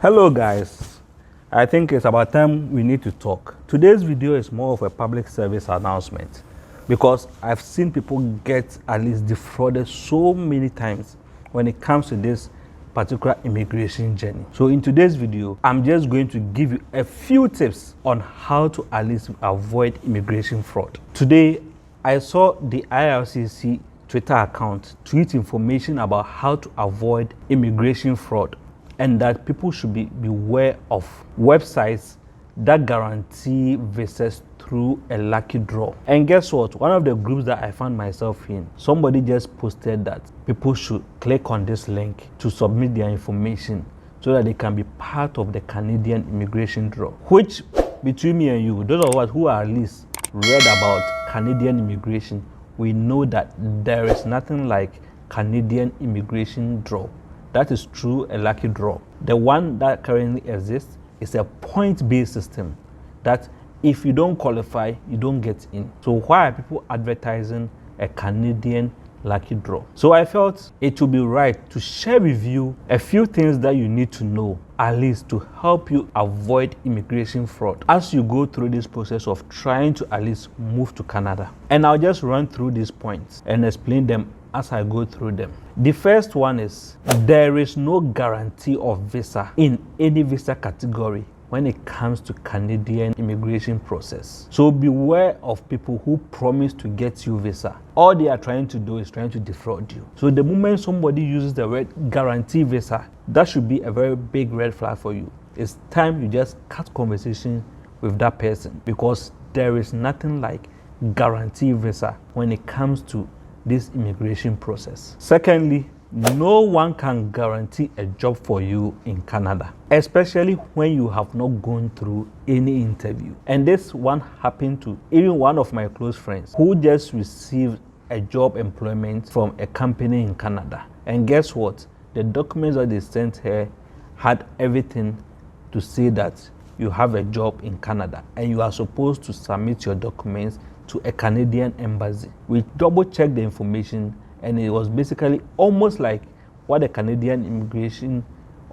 Hello guys, I think it's about time we need to talk. Today's video is more of a public service announcement because I've seen people get at least defrauded so many times when it comes to this particular immigration journey. So in today's video, I'm just going to give you a few tips on how to at least avoid immigration fraud. Today, I saw the IRCC Twitter account tweet information about how to avoid immigration fraud, and that people should be beware of websites that guarantee visas through a lucky draw. And guess what? One of the groups that I found myself in, somebody just posted that people should click on this link to submit their information so that they can be part of the Canadian immigration draw. Which, between me and you, those of us who are at least read about Canadian immigration, we know that there is nothing like Canadian immigration draw. That is true, a lucky draw. The one that currently exists is a point-based system that if you don't qualify, you don't get in. So why are people advertising a Canadian lucky draw? So I felt it would be right to share with you a few things that you need to know, at least to help you avoid immigration fraud as you go through this process of trying to at least move to Canada. And I'll just run through these points and explain them as I go through them. The first one is there is no guarantee of visa in any visa category when it comes to Canadian immigration process. So beware of people who promise to get you visa. All they are trying to do is trying to defraud you. So the moment somebody uses the word guarantee visa, that should be a very big red flag for you. It's time you just cut conversation with that person, because there is nothing like guarantee visa when it comes to this immigration process. Secondly, no one can guarantee a job for you in Canada, especially when you have not gone through any interview. And this one happened to even one of my close friends who just received a job employment from a company in Canada. And guess what? The documents that they sent her had everything to say that you have a job in Canada and you are supposed to submit your documents to a Canadian embassy. We double checked the information and it was basically almost like what the Canadian immigration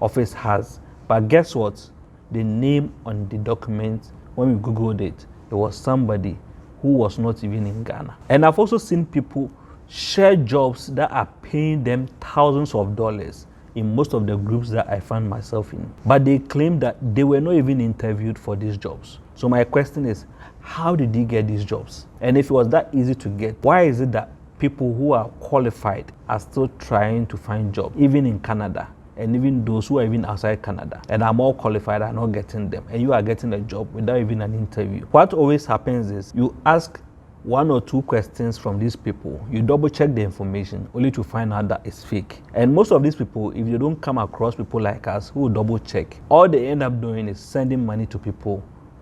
office has. But guess what? The name on the document, when we Googled it, it was somebody who was not even in Ghana. And I've also seen people share jobs that are paying them thousands of dollars in most of the groups that I found myself in. But they claim that they were not even interviewed for these jobs. So my question is, how did they get these jobs? And if it was that easy to get, why is it that people who are qualified are still trying to find jobs, even in Canada, and even those who are even outside Canada and are more qualified are not getting them, and you are getting a job without even an interview? What always happens is you ask one or two questions from these people, you double check the information only to find out that it's fake. And most of these people, if you don't come across people like us who double check, all they end up doing is sending money to people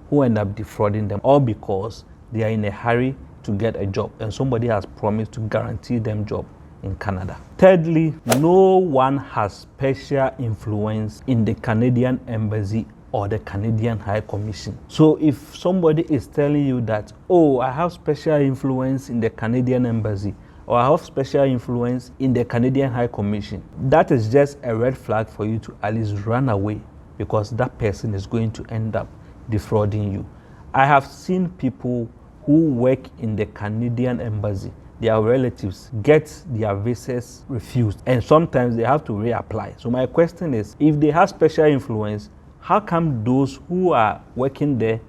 who end up defrauding them, all because they are in a hurry to get a job and somebody has promised to guarantee them job in Canada. Thirdly, no one has special influence in the Canadian embassy or the Canadian High Commission. So if somebody is telling you that, oh, I have special influence in the Canadian embassy, or I have special influence in the Canadian High Commission, that is just a red flag for you to at least run away, because that person is going to end up defrauding you. I have seen people who work in the Canadian embassy, their relatives get their visas refused, and sometimes they have to reapply. So my question is, if they have special influence, how come those who are working there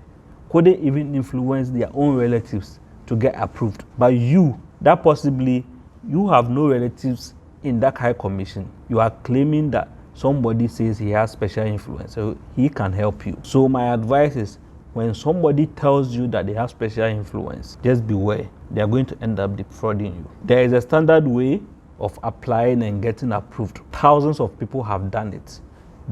couldn't even influence their own relatives to get approved? But you, that possibly you have no relatives in that high commission, you are claiming that somebody says he has special influence, so he can help you. So my advice is, when somebody tells you that they have special influence, just beware. They are going to end up defrauding you. There is a standard way of applying and getting approved. Thousands of people have done it.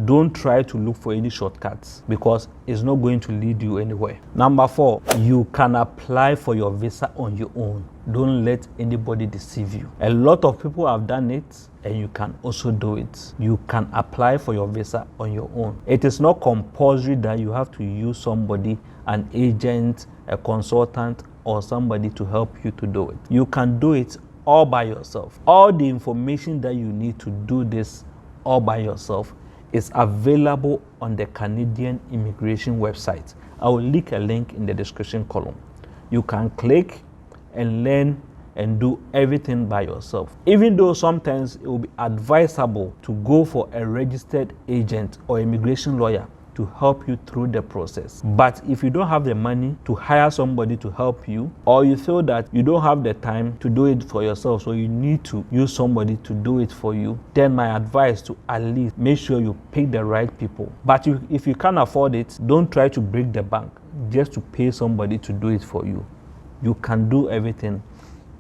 Don't try to look for any shortcuts, because it's not going to lead you anywhere. Number 4, you can apply for your visa on your own. Don't let anybody deceive you. A lot of people have done it, and you can also do it. You can apply for your visa on your own. It is not compulsory that you have to use somebody, an agent, a consultant, or somebody to help you to do it. You can do it all by yourself. All the information that you need to do this all by yourself is available on the Canadian immigration website. I will link a link in the description column. You can click and learn and do everything by yourself. Even though sometimes it will be advisable to go for a registered agent or immigration lawyer to help you through the process. But if you don't have the money to hire somebody to help you, or you feel that you don't have the time to do it for yourself, so you need to use somebody to do it for you, then my advice to at least make sure you pick the right people. But if you can't afford it, don't try to break the bank just to pay somebody to do it for you. You can do everything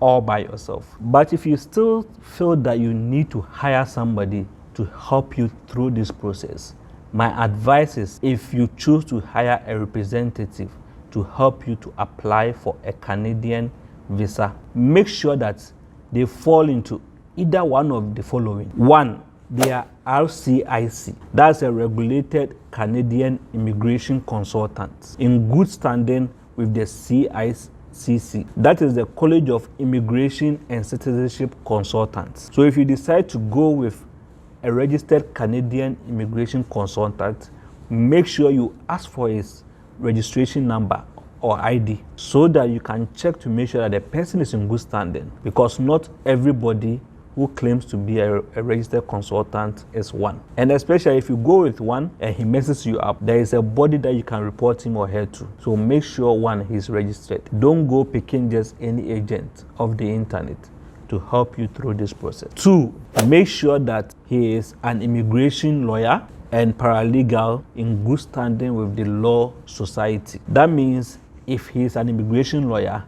all by yourself. But if you still feel that you need to hire somebody to help you through this process, my advice is, if you choose to hire a representative to help you to apply for a Canadian visa, make sure that they fall into either one of the following. One, they are RCIC. That's a regulated Canadian immigration consultant in good standing with the CICC. That is the College of Immigration and Citizenship Consultants. So if you decide to go with a registered Canadian immigration consultant, make sure you ask for his registration number or ID so that you can check to make sure that the person is in good standing, because not everybody who claims to be a registered consultant is one. And especially if you go with one and he messes you up, there is a body that you can report him or her to. So make sure, one, he's registered. Don't go picking just any agent of the internet to help you through this process. Two, make sure that he is an immigration lawyer and paralegal in good standing with the Law Society. That means if he is an immigration lawyer,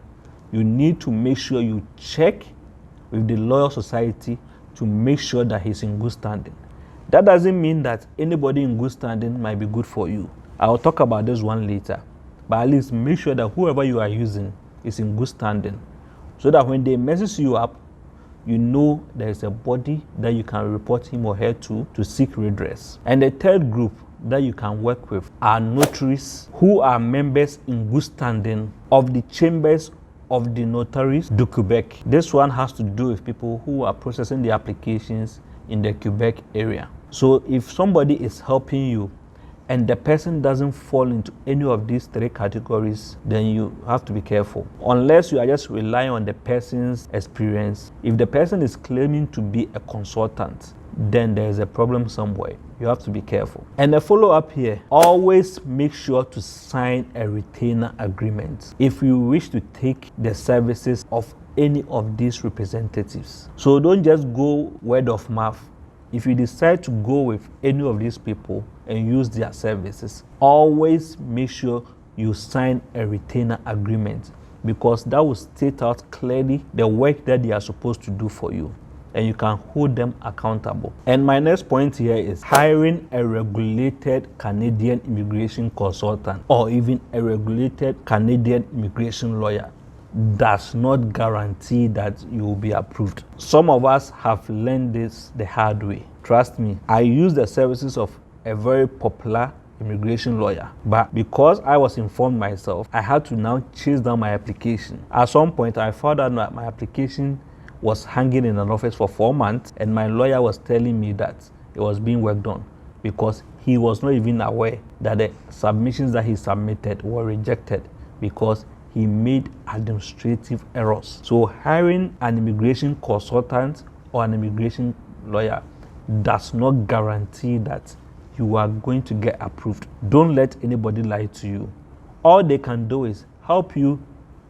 you need to make sure you check with the Law Society to make sure that he's in good standing. That doesn't mean that anybody in good standing might be good for you. I'll talk about this one later. But at least make sure that whoever you are using is in good standing, so that when they message you up, you know there is a body that you can report him or her to seek redress. And the third group that you can work with are notaries who are members in good standing of the chambers of the notaries du Quebec. This one has to do with people who are processing the applications in the Quebec area. So if somebody is helping you and the person doesn't fall into any of these three categories, then you have to be careful. Unless you are just relying on the person's experience. If the person is claiming to be a consultant, then there is a problem somewhere. You have to be careful. And a follow-up here, always make sure to sign a retainer agreement if you wish to take the services of any of these representatives. So don't just go word of mouth. If you decide to go with any of these people and use their services, always make sure you sign a retainer agreement, because that will state out clearly the work that they are supposed to do for you, and you can hold them accountable. And my next point here is hiring a regulated Canadian immigration consultant or even a regulated Canadian immigration lawyer does not guarantee that you will be approved. Some of us have learned this the hard way. Trust me, I use the services of a very popular immigration lawyer, but because I was informed myself, I had to now chase down my application. At some point, I found out that my application was hanging in an office for 4 months, and my lawyer was telling me that it was being worked on, because he was not even aware that the submissions that he submitted were rejected because he made administrative errors. So hiring an immigration consultant or an immigration lawyer does not guarantee that you are going to get approved. Don't let anybody lie to you. All they can do is help you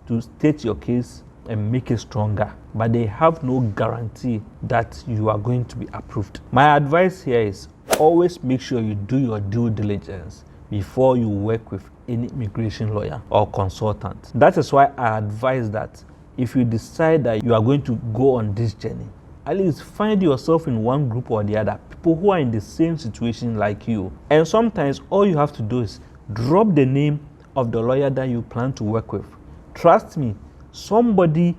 to state your case and make it stronger, but they have no guarantee that you are going to be approved. My advice here is always make sure you do your due diligence before you work with any immigration lawyer or consultant. That is why I advise that if you decide that you are going to go on this journey, at least find yourself in one group or the other, people who are in the same situation like you. And sometimes all you have to do is drop the name of the lawyer that you plan to work with. Trust me, somebody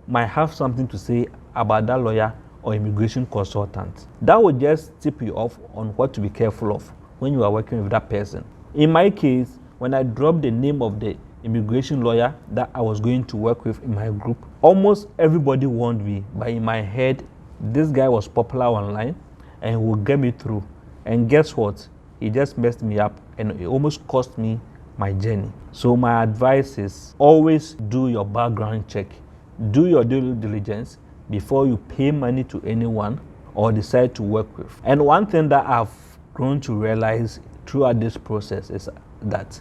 might have something to say about that lawyer or immigration consultant. That will just tip you off on what to be careful of when you are working with that person. In my case, when I dropped the name of the immigration lawyer that I was going to work with in my group, almost everybody warned me, but in my head, this guy was popular online and he would get me through. And guess what? It just messed me up and it almost cost me my journey. So my advice is always do your background check. Do your due diligence before you pay money to anyone or decide to work with. And one thing that I've grown to realize throughout this process is that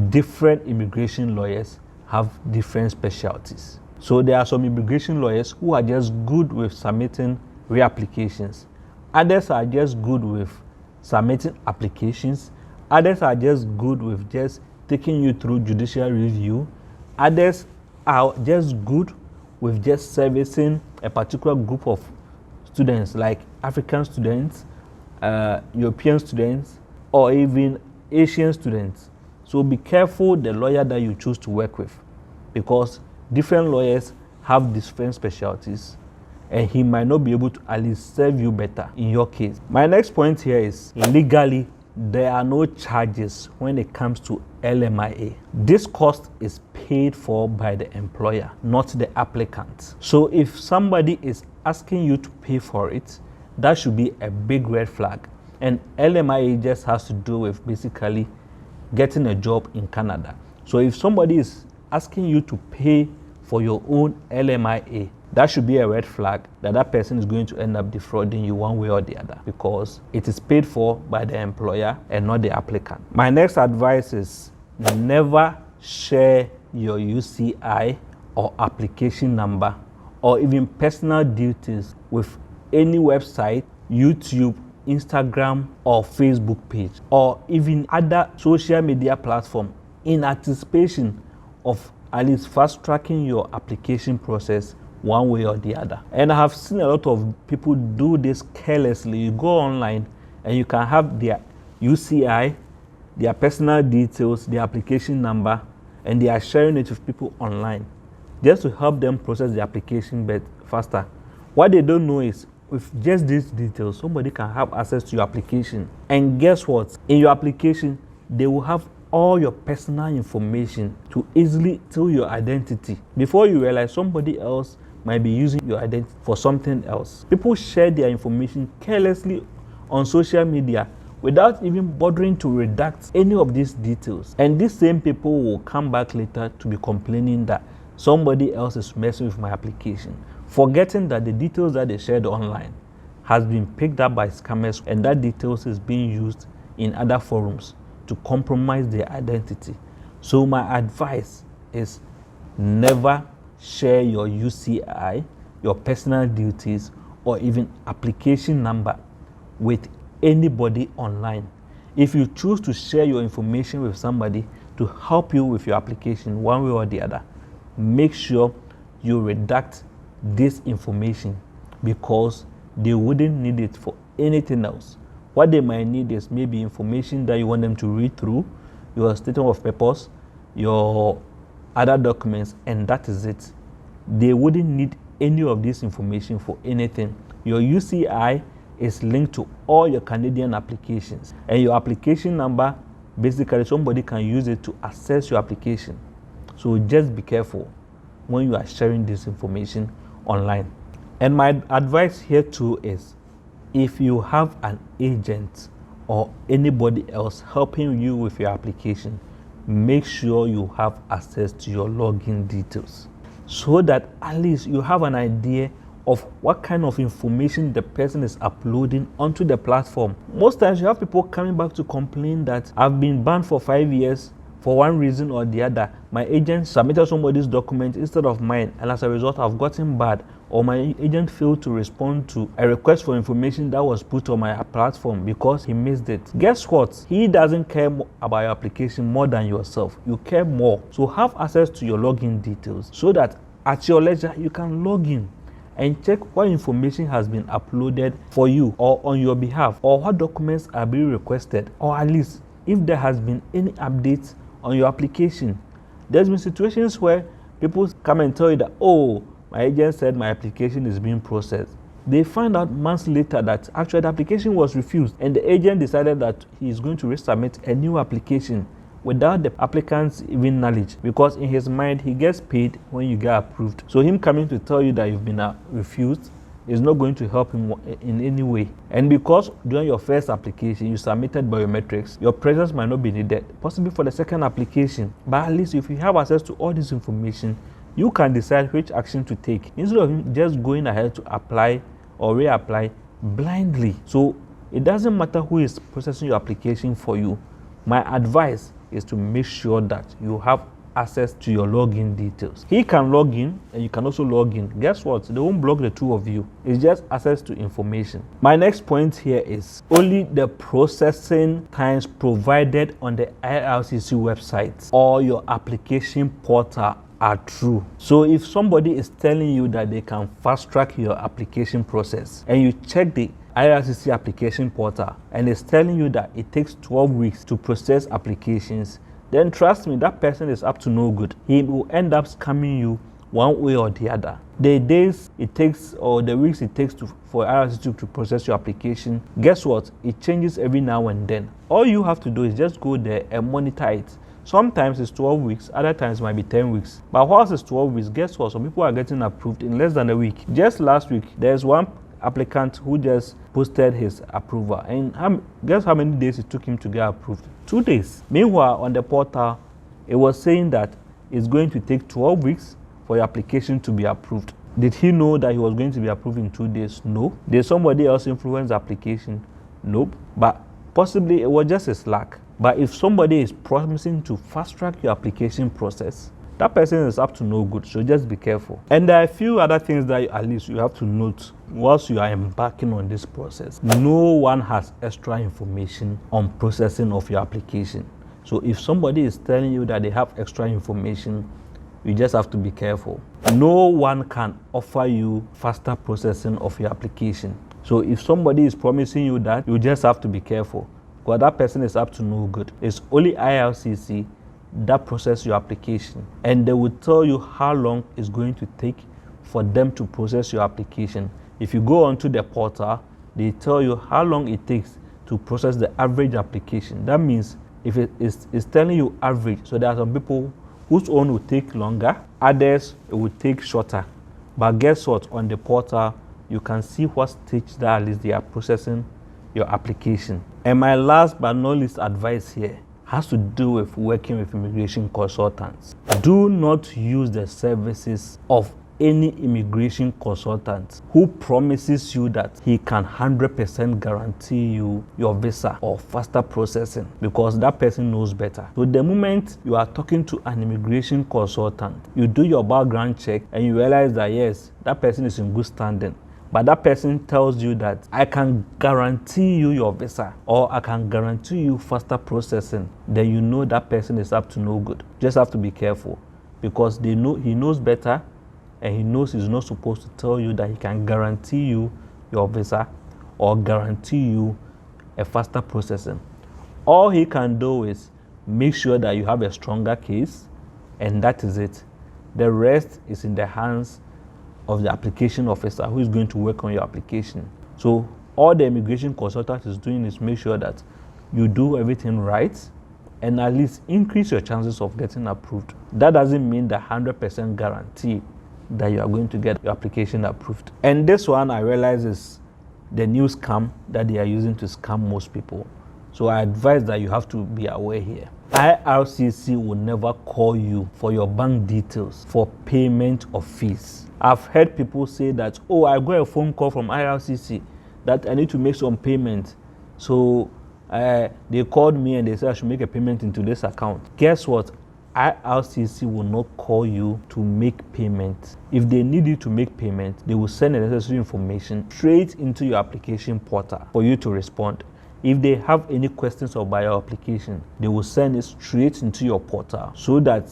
different immigration lawyers have different specialties. So there are some immigration lawyers who are just good with submitting reapplications. Others are just good with submitting applications. Others are just good with just taking you through judicial review. Others are just good with just servicing a particular group of students, like African students, European students, or even Asian students. So be careful the lawyer that you choose to work with, because different lawyers have different specialties and he might not be able to at least serve you better in your case. My next point here is legally, there are no charges when it comes to LMIA. This cost is paid for by the employer, not the applicant. So if somebody is asking you to pay for it, that should be a big red flag. And LMIA just has to do with basically getting a job in Canada. So if somebody is asking you to pay for your own LMIA, that should be a red flag that that person is going to end up defrauding you one way or the other, because it is paid for by the employer and not the applicant. My next advice is never share your UCI or application number or even personal details with any website, YouTube, Instagram or Facebook page, or even other social media platform in anticipation of at least fast tracking your application process one way or the other. And I have seen a lot of people do this carelessly. You go online and you can have their UCI, their personal details, their application number, and they are sharing it with people online just to help them process the application faster. What they don't know is with just these details, somebody can have access to your application. And guess what? In your application, they will have all your personal information to easily tell your identity. Before you realize, somebody else might be using your identity for something else. People share their information carelessly on social media without even bothering to redact any of these details. And these same people will come back later to be complaining that somebody else is messing with my application, forgetting that the details that they shared online has been picked up by scammers, and that details is being used in other forums to compromise their identity. So my advice is never share your UCI, your personal details, or even application number with anybody online. If you choose to share your information with somebody to help you with your application one way or the other, make sure you redact this information, because they wouldn't need it for anything else. What they might need is maybe information that you want them to read through, your statement of purpose, your other documents, and that is it. They wouldn't need any of this information for anything. Your UCI is linked to all your Canadian applications, and your application number, basically somebody can use it to access your application. So just be careful when you are sharing this information online. And my advice here too is, if you have an agent or anybody else helping you with your application, make sure you have access to your login details so that at least you have an idea of what kind of information the person is uploading onto the platform. Most times you have people coming back to complain that I've been banned for 5 years for one reason or the other. My agent submitted somebody's document instead of mine, and as a result I've gotten banned, or my agent failed to respond to a request for information that was put on my platform because he missed it. Guess what? He doesn't care about your application more than yourself. You care more. So have access to your login details so that at your leisure you can log in and check what information has been uploaded for you or on your behalf, or what documents are being requested, or at least if there has been any updates on your application. There's been situations where people come and tell you that, oh, my agent said my application is being processed. They find out months later that actually the application was refused, and the agent decided that he is going to resubmit a new application without the applicant's even knowledge, because in his mind he gets paid when you get approved. So him coming to tell you that you've been refused is not going to help in any way. And because during your first application you submitted biometrics, your presence might not be needed, possibly for the second application. But at least if you have access to all this information, you can decide which action to take instead of just going ahead to apply or reapply blindly. So it doesn't matter who is processing your application for you. My advice is to make sure that you have access to your login details. He can log in and you can also log in. Guess what? They won't block the two of you. It's just access to information. My next point here is only the processing times provided on the IRCC website or your application portal are true. So if somebody is telling you that they can fast track your application process and you check the IRCC application portal and it's telling you that it takes 12 weeks to process applications, then trust me, that person is up to no good. He will end up scamming you one way or the other. The days it takes or the weeks it takes for IRCC to process your application, guess what? It changes every now and then. All you have to do is just go there and monitor it. Sometimes it's 12 weeks, other times it might be 10 weeks. But whilst it's 12 weeks, guess what? Some people are getting approved in less than a week. Just last week, there's one applicant who just posted his approval, and guess how many days it took him to get approved? 2 days. Meanwhile, on the portal, it was saying that it's going to take 12 weeks for your application to be approved. Did he know that he was going to be approved in 2 days? No. Did somebody else influence the application? Nope. But possibly it was just his luck. But if somebody is promising to fast track your application process, that person is up to no good, so just be careful. And there are a few other things that at least you have to note whilst you are embarking on this process. No one has extra information on processing of your application. So if somebody is telling you that they have extra information, you just have to be careful. No one can offer you faster processing of your application. So if somebody is promising you that, you just have to be careful, because that person is up to no good. It's only IRCC that process your application, and they will tell you how long it's going to take for them to process your application. If you go onto the portal, they tell you how long it takes to process the average application. That means if it's telling you average, so there are some people whose own will take longer, others it will take shorter. But guess what? On the portal, you can see what stage that at least they are processing your application. And my last but not least advice here has to do with working with immigration consultants. Do not use the services of any immigration consultant who promises you that he can 100% guarantee you your visa or faster processing, because that person knows better. So the moment you are talking to an immigration consultant, you do your background check and you realize that yes, that person is in good standing, but that person tells you that I can guarantee you your visa or I can guarantee you faster processing, then you know that person is up to no good. Just have to be careful, because he knows better, and he knows he's not supposed to tell you that he can guarantee you your visa or guarantee you a faster processing. All he can do is make sure that you have a stronger case, and that is it. The rest is in the hands of the application officer who is going to work on your application. So all the immigration consultant is doing is make sure that you do everything right and at least increase your chances of getting approved. That doesn't mean the 100% guarantee that you are going to get your application approved. And this one I realize is the new scam that they are using to scam most people. So I advise that you have to be aware here. IRCC will never call you for your bank details for payment of fees. I've heard people say that, oh, I got a phone call from IRCC that I need to make some payment. So they called me and they said I should make a payment into this account. Guess what? IRCC will not call you to make payment. If they need you to make payment, they will send the necessary information straight into your application portal for you to respond. If they have any questions about your application, they will send it straight into your portal so that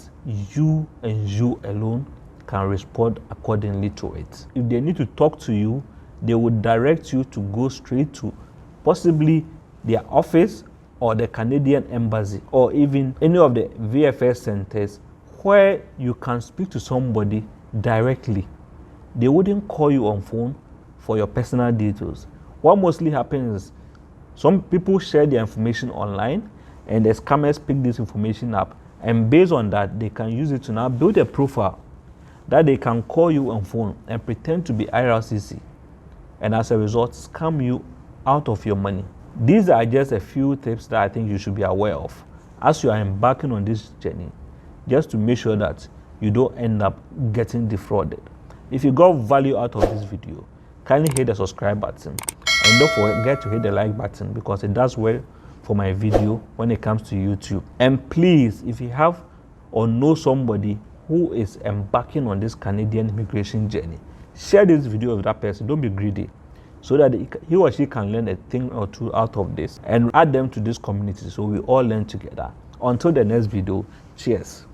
you and you alone can respond accordingly to it. If they need to talk to you, they will direct you to go straight to possibly their office or the Canadian embassy or even any of the VFS centers where you can speak to somebody directly. They wouldn't call you on phone for your personal details. What mostly happens is some people share their information online and the scammers pick this information up, and based on that they can use it to now build a profile that they can call you on phone and pretend to be IRCC and as a result scam you out of your money. These are just a few tips that I think you should be aware of as you are embarking on this journey, just to make sure that you don't end up getting defrauded. If you got value out of this video, kindly hit the subscribe button and don't forget to hit the like button, because it does well for my video when it comes to YouTube. And please, if you have or know somebody who is embarking on this Canadian immigration journey, share this video with that person. Don't be greedy, so that he or she can learn a thing or two out of this and add them to this community so we all learn together. Until the next video, cheers.